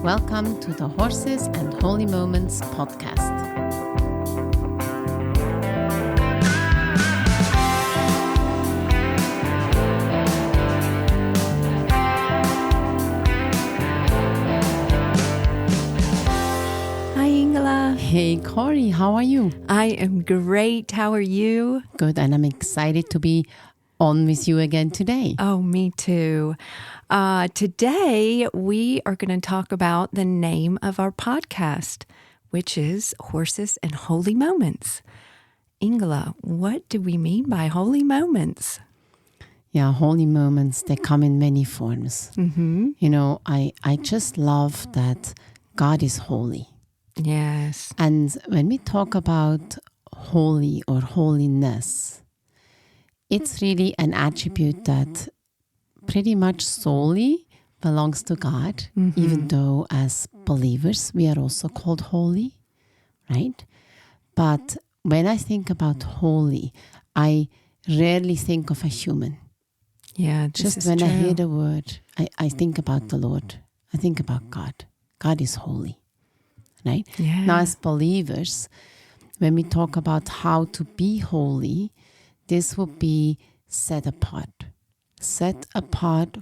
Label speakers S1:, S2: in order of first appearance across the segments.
S1: Welcome to the Horses and Holy Moments podcast.
S2: Hi, Ingela.
S1: Hey, Corey, how are you?
S2: I am great. How are you?
S1: Good, and I'm excited to be on with you again today.
S2: Oh, me too. Today, we are going to talk about the name of our podcast, which is Horses and Holy Moments. Ingela, what do we mean by holy moments?
S1: Yeah, holy moments, they come in many forms.
S2: Mm-hmm.
S1: You know, I just love that God is holy.
S2: Yes.
S1: And when we talk about holy or holiness, it's really an attribute that pretty much solely belongs to God, even though as believers we are also called holy, right? But when I think about holy, I rarely think of a human.
S2: Yeah,
S1: Just when I hear the word, I think about the Lord. I think about God. God is holy, right?
S2: Yeah.
S1: Now, as believers, when we talk about how to be holy, this would be set apart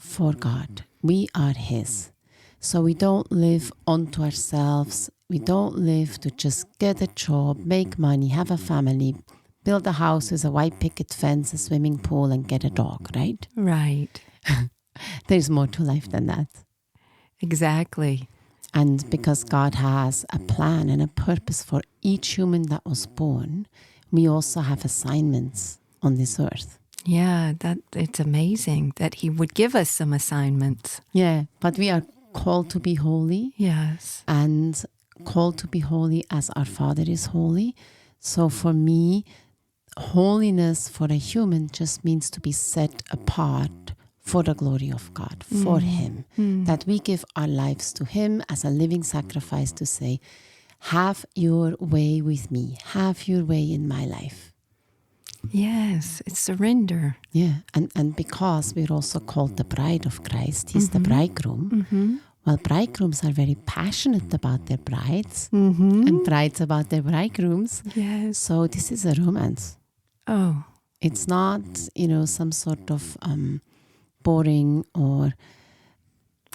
S1: for God. We are His. So we don't live unto ourselves. We don't live to just get a job, make money, have a family, build a house with a white picket fence, a swimming pool, and get a dog, right?
S2: Right.
S1: There's more to life than that.
S2: Exactly.
S1: And because God has a plan and a purpose for each human that was born, we also have assignments on this earth.
S2: Yeah, it's amazing that He would give us some assignments.
S1: Yeah, but we are called to be holy
S2: Yes.
S1: and called to be holy as our Father is holy. So for me, holiness for a human just means to be set apart for the glory of God, for Him. That we give our lives to Him as a living sacrifice to say, have your way with me, have your way in my life.
S2: Yes, it's surrender.
S1: Yeah, and because we're also called the bride of Christ, He's the bridegroom. Well, bridegrooms are very passionate about their brides and brides about their bridegrooms.
S2: Yes.
S1: So this is a romance.
S2: Oh,
S1: It's not, some sort of boring or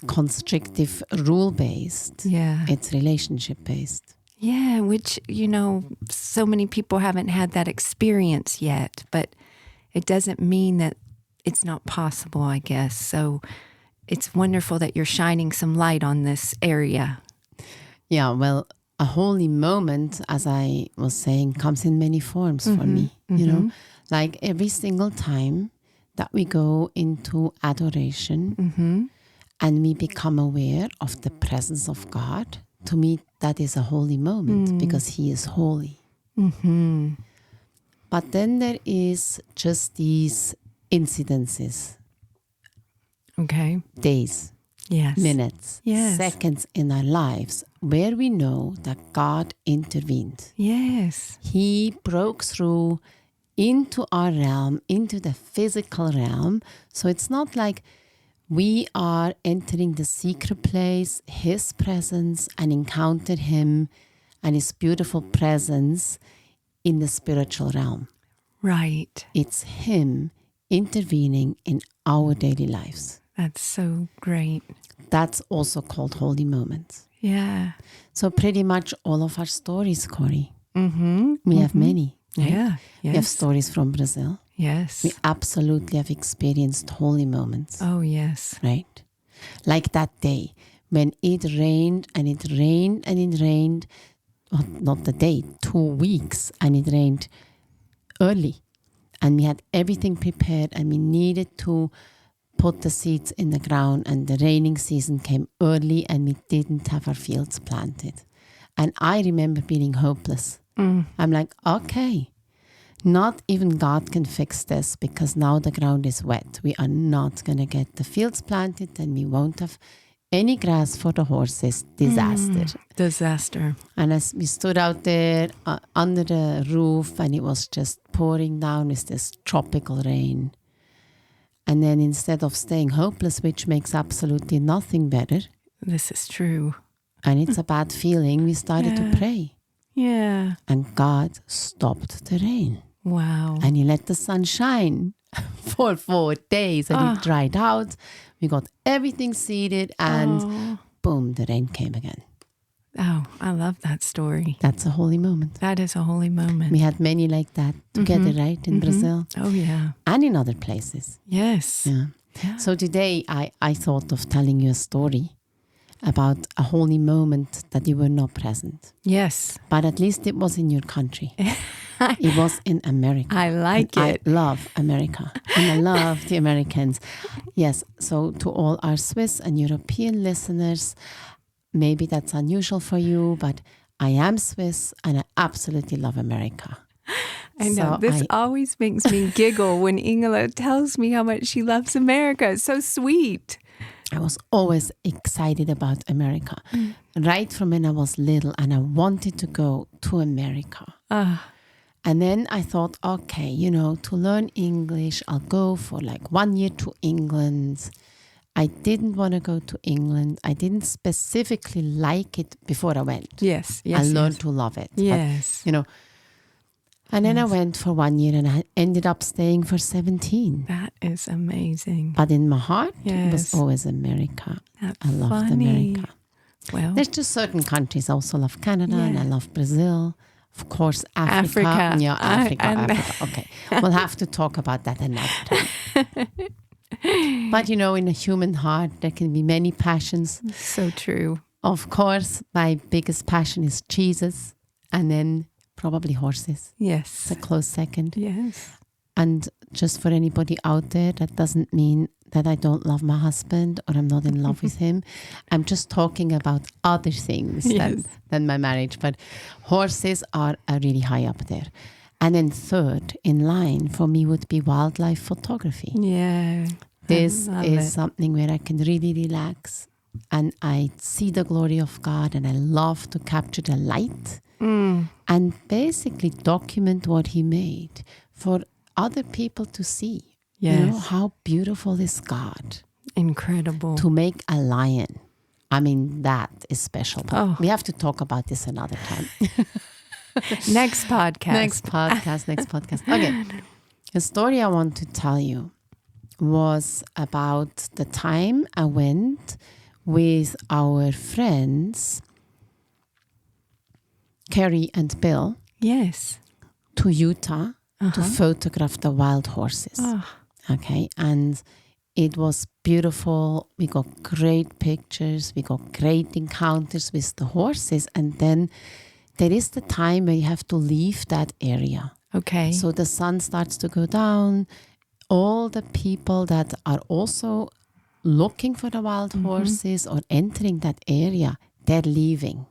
S1: constrictive rule-based.
S2: yeah.
S1: It's relationship-based.
S2: Yeah, which, so many people haven't had that experience yet, but it doesn't mean that it's not possible, I guess. So it's wonderful that you're shining some light on this area.
S1: Yeah, well, a holy moment, as I was saying, comes in many forms for me. Like every single time that we go into adoration and we become aware of the presence of God, to me, that is a holy moment because He is holy. But then there is just these incidences,
S2: Okay.
S1: days,
S2: Yes.
S1: minutes,
S2: Yes.
S1: seconds in our lives where we know that God intervened.
S2: Yes.
S1: He broke through into our realm, into the physical realm. So it's not like we are entering the secret place, His presence, and encounter Him and His beautiful presence in the spiritual realm.
S2: Right.
S1: It's Him intervening in our daily lives.
S2: That's so great.
S1: That's also called holy moments.
S2: Yeah.
S1: So pretty much all of our stories, Corey, we have many. Right?
S2: Yeah.
S1: We have
S2: Yes.
S1: stories from Brazil.
S2: Yes.
S1: We absolutely have experienced holy moments.
S2: Oh, yes.
S1: Right? Like that day when it rained and it rained and it rained, well, not the day, 2 weeks, and it rained early. And we had everything prepared and we needed to put the seeds in the ground, and the raining season came early and we didn't have our fields planted. And I remember being hopeless. I'm like, okay, not even God can fix this because now the ground is wet. We are not going to get the fields planted and we won't have any grass for the horses. Disaster.
S2: Disaster.
S1: And as we stood out there under the roof and it was just pouring down with this tropical rain. And then instead of staying hopeless, which makes absolutely nothing better,
S2: This is true.
S1: and it's a bad feeling, we started to pray.
S2: Yeah.
S1: And God stopped the rain.
S2: Wow.
S1: And He let the sun shine for 4 days. And it dried out. We got everything seeded. And boom, the rain came again.
S2: Oh, I love that story.
S1: That's a holy moment.
S2: That is a holy moment.
S1: We had many like that together, right? In Brazil.
S2: Oh, yeah.
S1: And in other places.
S2: Yes.
S1: Yeah. So today I thought of telling you a story about a holy moment that you were not present.
S2: Yes.
S1: But at least it was in your country. It was in America.
S2: I like
S1: And
S2: it.
S1: I love America. And I love the Americans. Yes. So to all our Swiss and European listeners, maybe that's unusual for you, but I am Swiss and I absolutely love America.
S2: I know. This always makes me giggle when Ingela tells me how much she loves America. It's so sweet.
S1: I was always excited about America. Right from when I was little, and I wanted to go to America. And then I thought, okay, to learn English, I'll go for like 1 year to England. I didn't want to go to England. I didn't specifically like it before I went.
S2: Yes.
S1: I learned to love it.
S2: Yes.
S1: But, and then I went for 1 year and I ended up staying for 17.
S2: That is amazing.
S1: But in my heart, it was
S2: Yes.
S1: always America.
S2: That's
S1: I loved
S2: funny.
S1: America.
S2: Well,
S1: There's just certain countries. I also love Canada and I love Brazil. Of course, Africa.
S2: Africa.
S1: Yeah, Africa. Okay. We'll have to talk about that another time. But, in a human heart, there can be many passions.
S2: so true.
S1: Of course, my biggest passion is Jesus and then probably horses.
S2: Yes.
S1: It's a close second.
S2: Yes.
S1: And just for anybody out there, that doesn't mean that I don't love my husband or I'm not in love with him. I'm just talking about other things than my marriage. But horses are really high up there. And then third in line for me would be wildlife photography.
S2: Yeah.
S1: This is something where I can really relax and I see the glory of God and I love to capture the light and basically document what He made for other people to see.
S2: Yes.
S1: How beautiful is God.
S2: Incredible.
S1: To make a lion. I mean, that is special. But we have to talk about this another time.
S2: Next podcast.
S1: Next podcast. Okay. The story I want to tell you was about the time I went with our friends, Carrie and Bill,
S2: Yes.
S1: to Utah to photograph the wild horses. Okay. And it was beautiful. We got great pictures. We got great encounters with the horses. And then there is the time where you have to leave that area.
S2: Okay.
S1: So the sun starts to go down. All the people that are also looking for the wild horses or entering that area, they're leaving.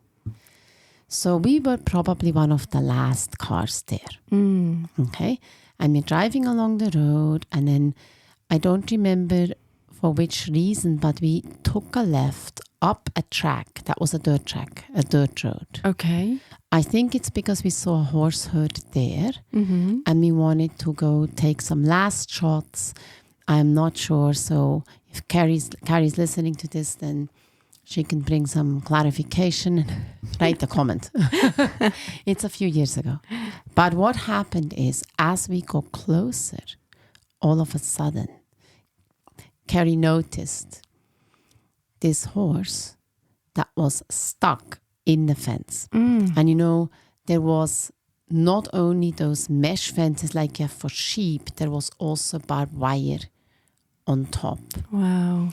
S1: So we were probably one of the last cars there. Okay. And we're driving along the road, and then I don't remember for which reason, but we took a left up a track. That was a dirt track, a dirt road.
S2: Okay.
S1: I think it's because we saw a horse herd there and we wanted to go take some last shots. I'm not sure. So if Carrie's listening to this, then she can bring some clarification and write a comment. It's a few years ago. But what happened is, as we got closer, all of a sudden, Carrie noticed this horse that was stuck in the fence. And there was not only those mesh fences like you have for sheep, there was also barbed wire on top.
S2: Wow.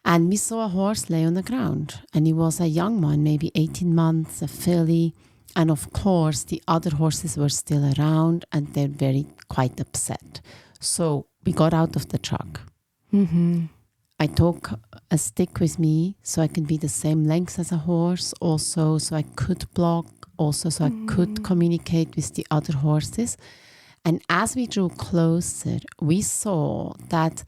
S1: And we saw a horse lay on the ground, and he was a young one, maybe 18 months, a filly. And of course, the other horses were still around and they're quite upset. So we got out of the truck. I took a stick with me so I can be the same length as a horse, also so I could block, also so I could communicate with the other horses. And as we drew closer, we saw that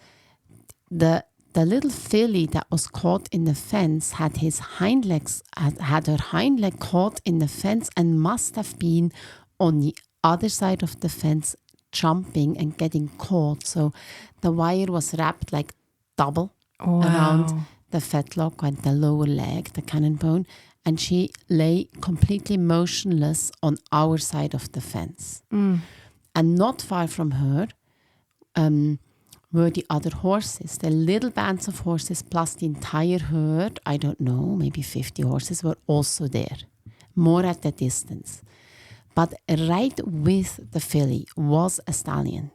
S1: the little filly that was caught in the fence had had her hind leg caught in the fence and must have been on the other side of the fence jumping and getting caught. So the wire was wrapped like double around the fetlock and the lower leg, the cannon bone, and she lay completely motionless on our side of the fence. And not far from her were the other horses. The little bands of horses plus the entire herd, I don't know, maybe 50 horses were also there, more at a distance. But right with the filly was a stallion.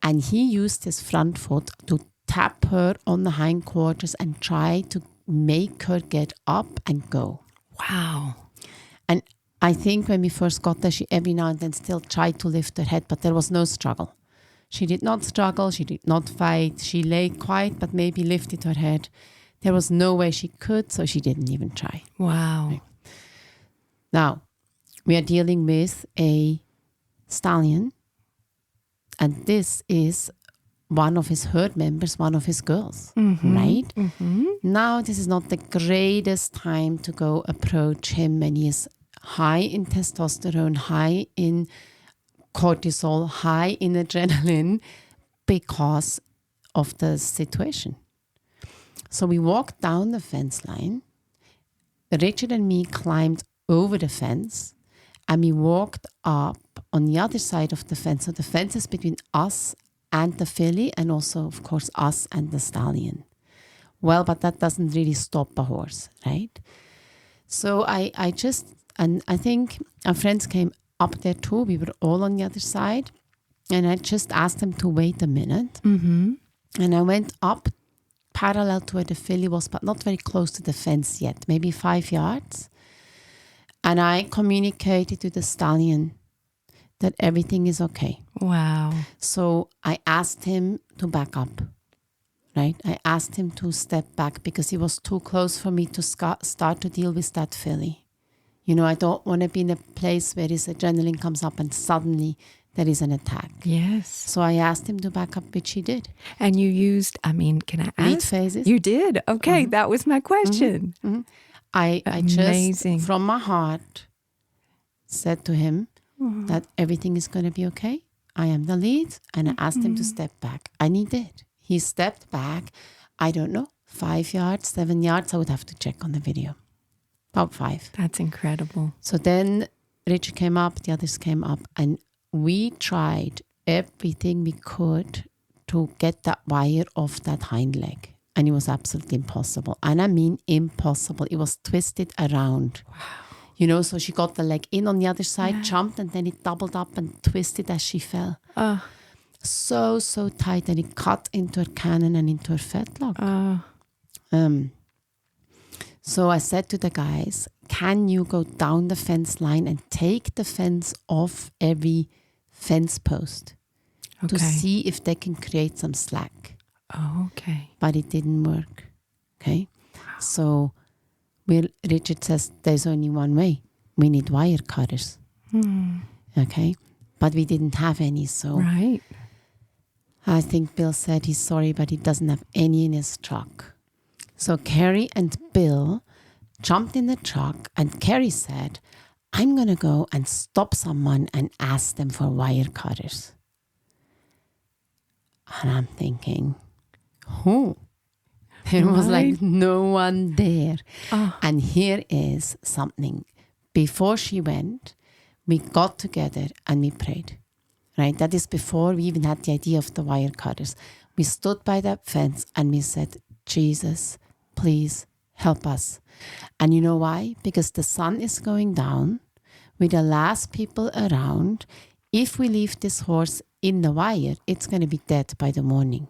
S1: And he used his front foot to tap her on the hindquarters and try to make her get up and go.
S2: Wow.
S1: And I think when we first got there, she every now and then still tried to lift her head, but there was no struggle. She did not struggle. She did not fight. She lay quiet, but maybe lifted her head. There was no way she could, so she didn't even try.
S2: Wow.
S1: Right. Now, we are dealing with a stallion, and this is one of his herd members, one of his girls, right? Now, this is not the greatest time to go approach him when he is high in testosterone, high in cortisol, high in adrenaline because of the situation. So we walked down the fence line. Richard and me climbed over the fence and we walked up on the other side of the fence. So the fence is between us and the filly and also, of course, us and the stallion. Well, but that doesn't really stop a horse, right? So I think our friends came up there too. We were all on the other side. And I just asked them to wait a minute. And I went up parallel to where the filly was, but not very close to the fence yet, maybe 5 yards. And I communicated to the stallion that everything is okay.
S2: Wow. So
S1: I asked him to back up, right? I asked him to step back because he was too close for me to start to deal with that filly. You know, I don't want to be in a place where his adrenaline comes up and suddenly there is an attack.
S2: Yes.
S1: So I asked him to back up, which he did.
S2: And you used, can I ask?
S1: Lead phases.
S2: You did. Okay, that was my question.
S1: I just, from my heart, said to him that everything is going to be okay. I am the lead. And I asked him to step back. And he did. He stepped back, I don't know, 5 yards, 7 yards. I would have to check on the video. About 5.
S2: That's incredible.
S1: So then Richard came up, the others came up, and we tried everything we could to get that wire off that hind leg. And it was absolutely impossible. And I mean impossible. It was twisted around.
S2: Wow.
S1: You know, so she got the leg in on the other side, jumped, and then it doubled up and twisted as she fell. So tight, and it cut into her cannon and into her fetlock. So I said to the guys, can you go down the fence line and take the fence off every fence post to see if they can create some slack?
S2: Okay.
S1: But it didn't work. Okay. Wow. So Richard says there's only one way. We need wire cutters. Okay. But we didn't have any. So
S2: right.
S1: I think Bill said he's sorry, but he doesn't have any in his truck. So Carrie and Bill jumped in the truck, and Carrie said, I'm going to go and stop someone and ask them for wire cutters. And I'm thinking, who? There was like no one there. And here is something. Before she went, we got together and we prayed. Right? That is before we even had the idea of the wire cutters. We stood by that fence and we said, Jesus, please help us. And you know why? Because the sun is going down. We're the last people around. If we leave this horse in the wire, it's going to be dead by the morning.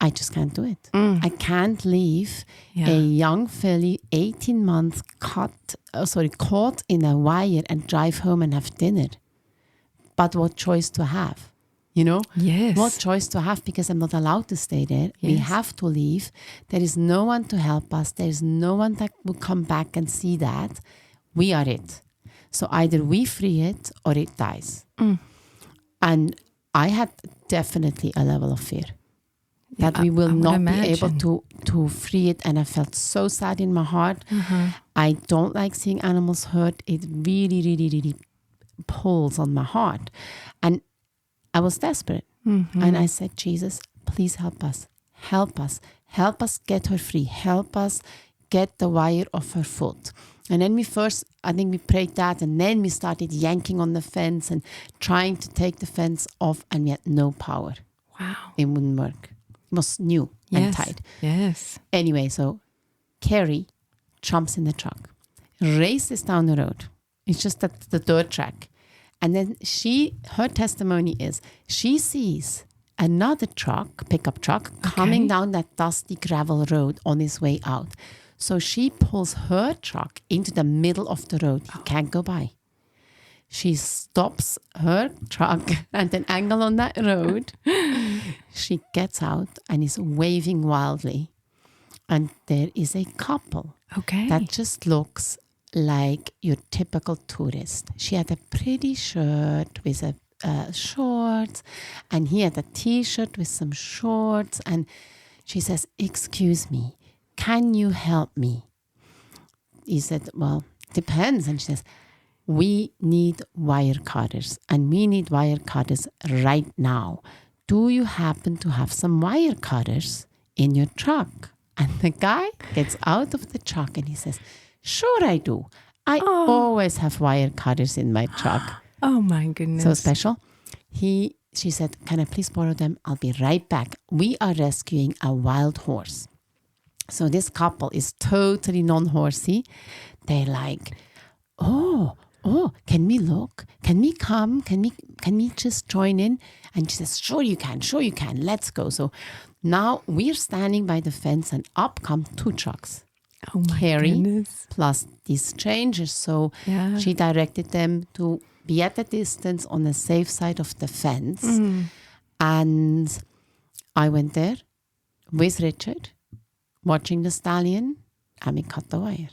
S1: I just can't do it. I can't leave a young filly, 18 months, caught in a wire and drive home and have dinner. But what choice to have? You know?
S2: Yes.
S1: What choice to have, because I'm not allowed to stay there. Yes. We have to leave. There is no one to help us. There is no one that will come back and see that. We are it. So either we free it or it dies. And I had definitely a level of fear that we will not be able to free it. And I felt so sad in my heart. I don't like seeing animals hurt. It really, really, really pulls on my heart. And I was desperate. And I said, Jesus, please help us. Help us. help us get her free. Help us get the wire off her foot. And then I think we prayed that, and then we started yanking on the fence and trying to take the fence off, and we had no power.
S2: Wow.
S1: It wouldn't work. It was new and tight.
S2: Yes.
S1: Anyway, so Carrie jumps in the truck, races down the road. It's just the dirt track. And then her testimony is she sees another pickup truck, coming down that dusty gravel road on his way out. So she pulls her truck into the middle of the road. He can't go by. She stops her truck at an angle on that road. She gets out and is waving wildly. And there is a couple that just looks like your typical tourist. She had a pretty shirt with shorts, and he had a t-shirt with some shorts. And she says, "Excuse me, can you help me?" He said, "Well, depends." And she says, "We need wire cutters, and we need wire cutters right now. Do you happen to have some wire cutters in your truck?" And the guy gets out of the truck and he says, "Sure I do. I always have wire cutters in my truck."
S2: Oh my goodness.
S1: So special. She said, "Can I please borrow them? I'll be right back. We are rescuing a wild horse." So this couple is totally non-horsey. They're like, oh, can we look? Can we come? Can we just join in? And she says, sure you can. Let's go. So now we're standing by the fence, and up come two trucks.
S2: Oh my
S1: Carrie
S2: goodness.
S1: plus these strangers. So she directed them to be at a distance on the safe side of the fence. And I went there with Richard, watching the stallion, and we cut the wire.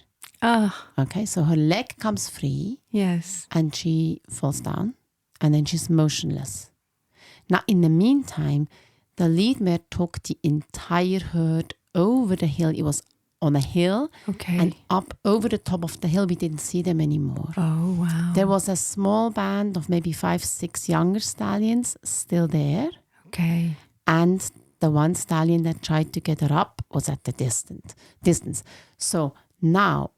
S1: Okay, so her leg comes free.
S2: Yes.
S1: And she falls down, and then she's motionless. Now, in the meantime, the lead mare took the entire herd over the hill. It was on a hill and up over the top of the hill. We didn't see them anymore.
S2: Oh, wow.
S1: There was a small band of maybe 5-6 younger stallions still there.
S2: Okay.
S1: And the one stallion that tried to get her up was at the distance. So now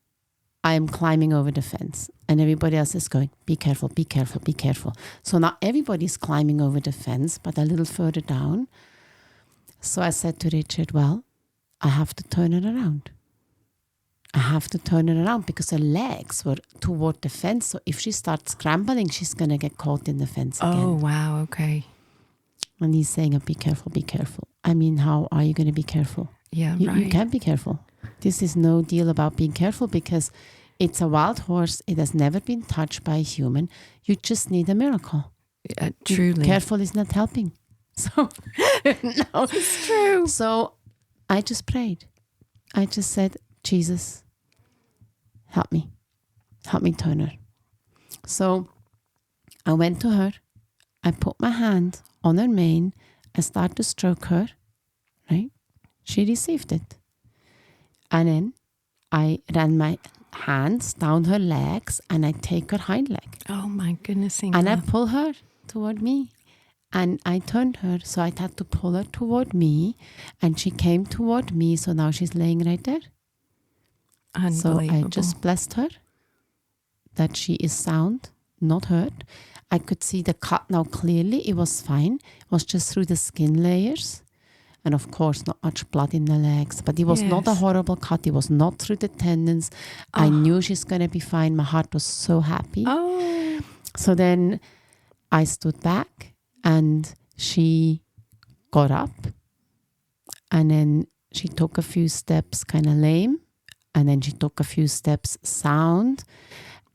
S1: I am climbing over the fence, and everybody else is going, "Be careful, be careful, be careful." So now everybody's climbing over the fence, but a little further down. So I said to Richard, "Well, I have to turn it around. I have to turn it around because her legs were toward the fence. So if she starts scrambling, she's going to get caught in the fence again."
S2: Oh, wow. Okay.
S1: And he's saying, "Be careful, be careful." I mean, how are you going to be careful?
S2: Yeah,
S1: You
S2: right.
S1: can't be careful. This is no deal about being careful because it's a wild horse. It has never been touched by a human. You just need a miracle.
S2: Truly.
S1: Careful is not helping. So, no.
S2: It's true.
S1: So I just prayed. I just said, "Jesus, help me. Help me turn her." So I went to her. I put my hand on her mane. I started to stroke her. Right? She received it. And then I ran my hands down her legs, and I take her hind leg.
S2: Oh my goodness. Ingela.
S1: And I pull her toward me. And I turned her, so I had to pull her toward me. And she came toward me, so now she's laying right there. So I just blessed her that she is sound, not hurt. I could see the cut now clearly. It was fine. It was just through the skin layers. And of course, not much blood in the legs. But it was not a horrible cut. It was not through the tendons. I knew she's going to be fine. My heart was so happy.
S2: Oh.
S1: So then I stood back, and she got up. And then she took a few steps kind of lame. And then she took a few steps sound.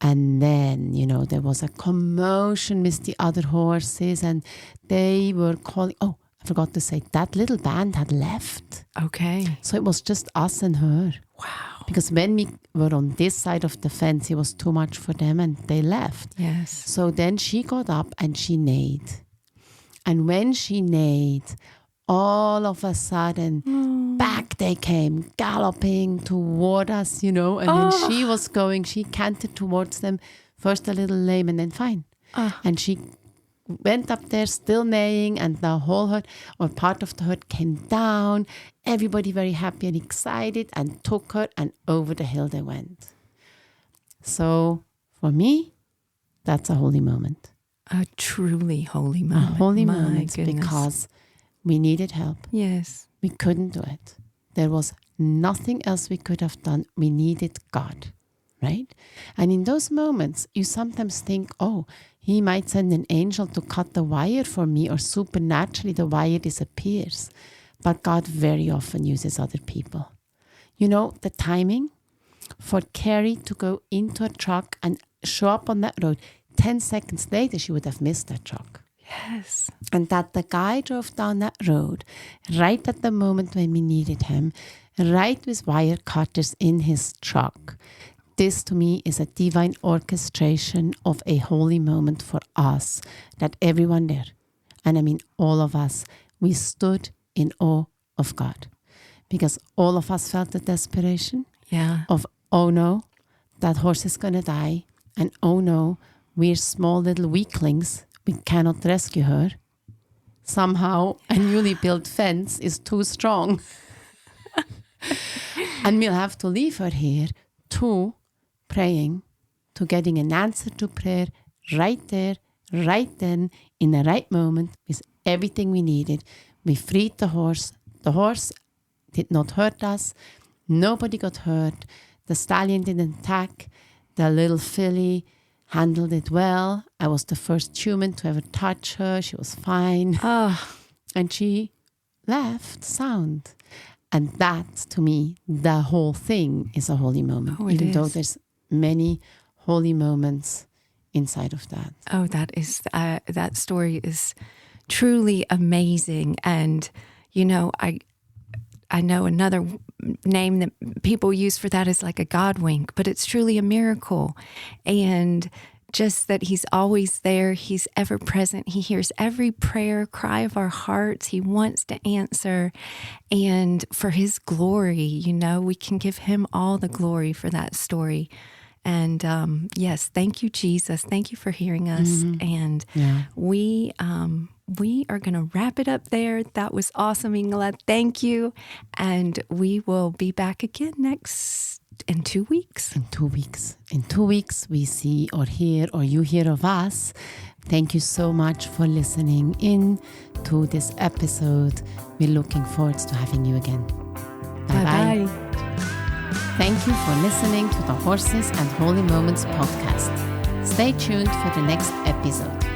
S1: And then, there was a commotion with the other horses. And they were calling... Oh, I forgot to say, that little band had left.
S2: Okay.
S1: So it was just us and her.
S2: Wow.
S1: Because when we were on this side of the fence, it was too much for them and they left.
S2: Yes.
S1: So then she got up and she neighed. And when she neighed, all of a sudden, back they came, galloping toward us, And then she cantered towards them, first a little lame and then fine. And she went up there still neighing, and the whole herd or part of the herd came down. Everybody very happy and excited, and took her, and over the hill they went. So for me, that's a holy moment.
S2: A truly holy moment.
S1: A holy
S2: My
S1: moment
S2: goodness.
S1: because we needed help.
S2: Yes.
S1: We couldn't do it. There was nothing else we could have done. We needed God, right? And in those moments, you sometimes think, oh, he might send an angel to cut the wire for me, or supernaturally the wire disappears. But God very often uses other people. You know, the timing for Carrie to go into a truck and show up on that road, 10 seconds later, she would have missed that truck.
S2: Yes.
S1: And that the guy drove down that road right at the moment when we needed him, right with wire cutters in his truck. This to me is a divine orchestration of a holy moment for us, that everyone there, and I mean all of us, we stood in awe of God. Because all of us felt the desperation of, oh no, that horse is going to die. And oh no, we're small little weaklings. We cannot rescue her. Somehow a newly built fence is too strong. And we'll have to leave her here to praying, to getting an answer to prayer right there, right then, in the right moment, with everything we needed. We freed the horse. The horse did not hurt us. Nobody got hurt. The stallion didn't attack. The little filly handled it well. I was the first human to ever touch her. She was fine. And she left sound. And that, to me, the whole thing is a holy moment. Even though there's many holy moments inside of that.
S2: Oh, that story is truly amazing. And, you know, I know another name that people use for that is like a God wink, but it's truly a miracle. And just that he's always there. He's ever present. He hears every prayer, cry of our hearts. He wants to answer. And for his glory, you know, we can give him all the glory for that story. And yes, thank you, Jesus. Thank you for hearing us. And we are going to wrap it up there. That was awesome, Ingela. Thank you. And we will be back again in 2 weeks.
S1: In 2 weeks. In 2 weeks, we see or hear or you hear of us. Thank you so much for listening in to this episode. We're looking forward to having you again. Bye-bye. Thank you for listening to the Horses and Holy Moments podcast. Stay tuned for the next episode.